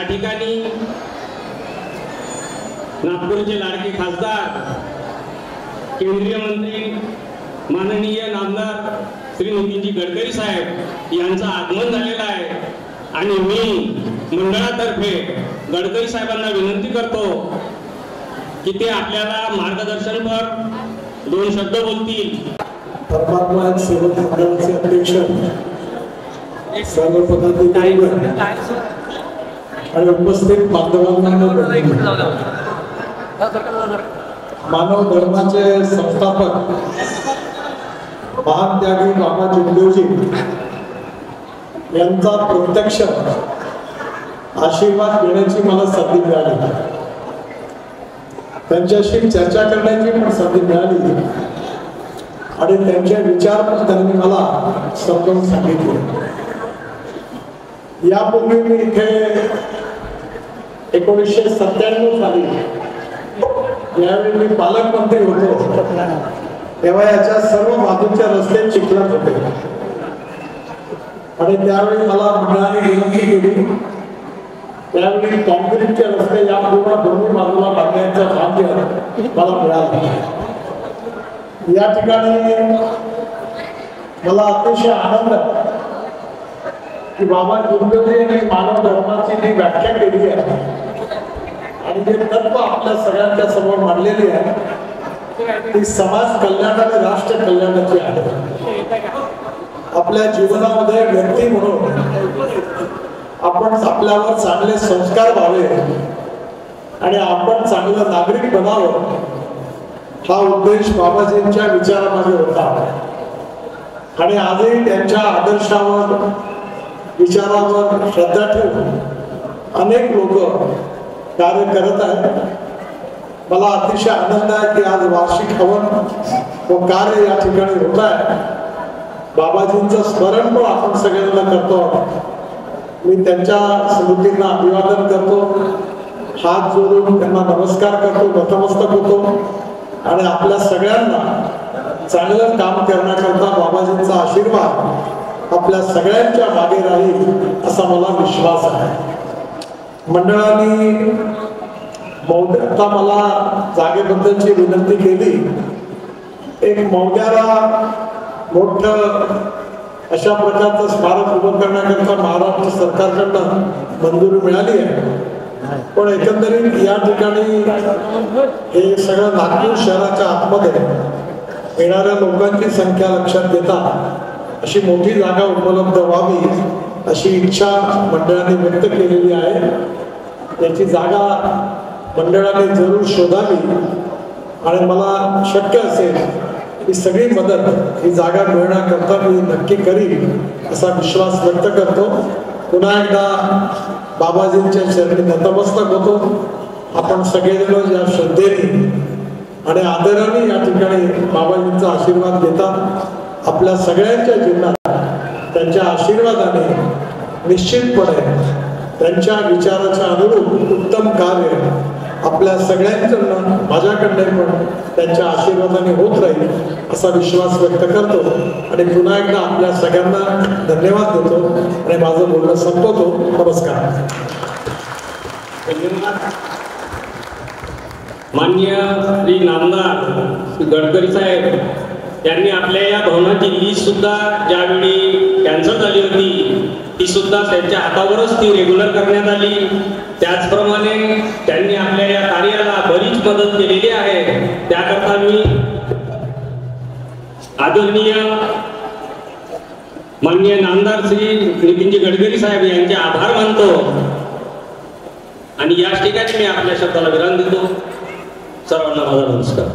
ठिकाणी नागपूरचे लाडके खासदार केंद्रीय मंत्री माननीय नामदार श्री नितीनजी गडकरी साहेब यांचं आगमन झालेलं आहे आणि मी मंडळातर्फे गडकरी साहेबांना विनंती करतो की ते आपल्याला मार्गदर्शनपर 2 शब्द बोलतील। परमात्मा सेवक मंडळाचे अध्यक्ष सर्व पदाधिकारी आणि उपस्थित बांधवांना, मानव धर्माचे संस्थापक महान त्यागी बाबा चिमदेवजी यांचा प्रत्यक्ष आशीर्वाद घेण्याची मला संधी मिळाली, त्यांच्याशी चर्चा करण्याची पण संधी मिळाली आणि त्यांचे विचार पण त्यांनी मला समजावून सांगितले। यापूर्वी मी इथे 1997 साली यावेळी मी पालकमंत्री होतो, तेव्हा याच्या सर्व बाजूच्या रस्ते चिखलात होते आणि त्यावेळी मला मंडळाने विनंती केली, त्यावेळी कॉन्क्रीटचे रस्ते या पूर्ण दोन्ही बाजूला बांधण्याचं भाग्य मला मिळालं। या ठिकाणी मला अतिशय आनंद की बाबा चिमदेवजी यांनी मानव धर्माची जी व्याख्या केली आहे आणि जे तत्व आपल्या सगळ्यांच्या समोर मांडलेली आहे ती समाज कल्याण आणि राष्ट्र कल्याणाची आहे। आपल्या जीवनामध्ये व्यक्ती म्हणून आपण आपल्यावर चांगले संस्कार व्हावे आणि आपण चांगलं नागरिक बनावं हा उद्देश बाबाजींच्या विचारामध्ये होता आणि आजही त्यांच्या आदर्शावर विचारावर श्रद्धा ठेवून अनेक लोक कार्य करत आहेत। मला अतिशय आनंद आहे की आज वार्षिक हवन व कार्य या ठिकाणी होत आहे। बाबाजींचं स्मरण पण आपण सगळ्यांना करतो, मी त्यांच्या स्मृतींना अभिवादन करतो, हात जोडून त्यांना नमस्कार करतो, नतमस्तक होतो आणि आपल्या सगळ्यांना चांगलं काम करण्याकरता बाबाजींचा आशीर्वाद आपल्या सगळ्यांच्या मागे राहील असा मला विश्वास आहे। मंडळाने आता मला जागेबद्दलची विनंती केली, एक मौद्याला मोठं अशा प्रकारचं स्मारक उभं करण्याकरता महाराष्ट्र सरकारकडनं मंजुरी मिळाली आहे, पण एकंदरीत या ठिकाणी हे सगळं नागपूर शहराच्या आतमध्ये येणाऱ्या लोकांची संख्या लक्षात घेता अशी मोठी जागा उपलब्ध व्हावी अशी इच्छा मंडळाने व्यक्त केलेली आहे। त्याची जागा मंडळाने जरूर शोधावी आणि मला शक्य असेल ही सगळी मदत ही जागा मिळण्याकरता मी नक्की करीन असा विश्वास व्यक्त करतो। पुन्हा एकदा बाबाजींच्या चरणी नतमस्तक होतो। आपण सगळेजण या श्रद्धेने आणि आदराने या ठिकाणी बाबाजींचा आशीर्वाद घेतात। आपल्या सगळ्यांच्या जीवनात त्यांच्या आशीर्वादाने निश्चितपणे त्यांच्या विचाराच्या अनुरूप उत्तम कार्य आपल्या सगळ्यांकडनं माझ्याकडनं पण त्यांच्या आशीर्वादाने होत राहील असा विश्वास व्यक्त करतो आणि पुन्हा एकदा आपल्या सगळ्यांना धन्यवाद देतो आणि माझं बोलणं संपवतो। नमस्कार। माननीय श्री नामदार गडकरी साहेब यांनी आपल्या या भवनाची लीज सुद्धा ज्यावेळी कॅन्सल झाली होती ती सुद्धा त्यांच्या हातावरच ती रेग्युलर करण्यात आली। त्याचप्रमाणे त्यांनी आपल्या या कार्याला बरीच मदत केलेली आहे, त्याकरता मी आदरणीय माननीय नामदार श्री नितीनजी गडकरी साहेब यांचे आभार मानतो आणि याच ठिकाणी मी आपल्या शब्दाला विराम देतो। सर्वांना माझा नमस्कार।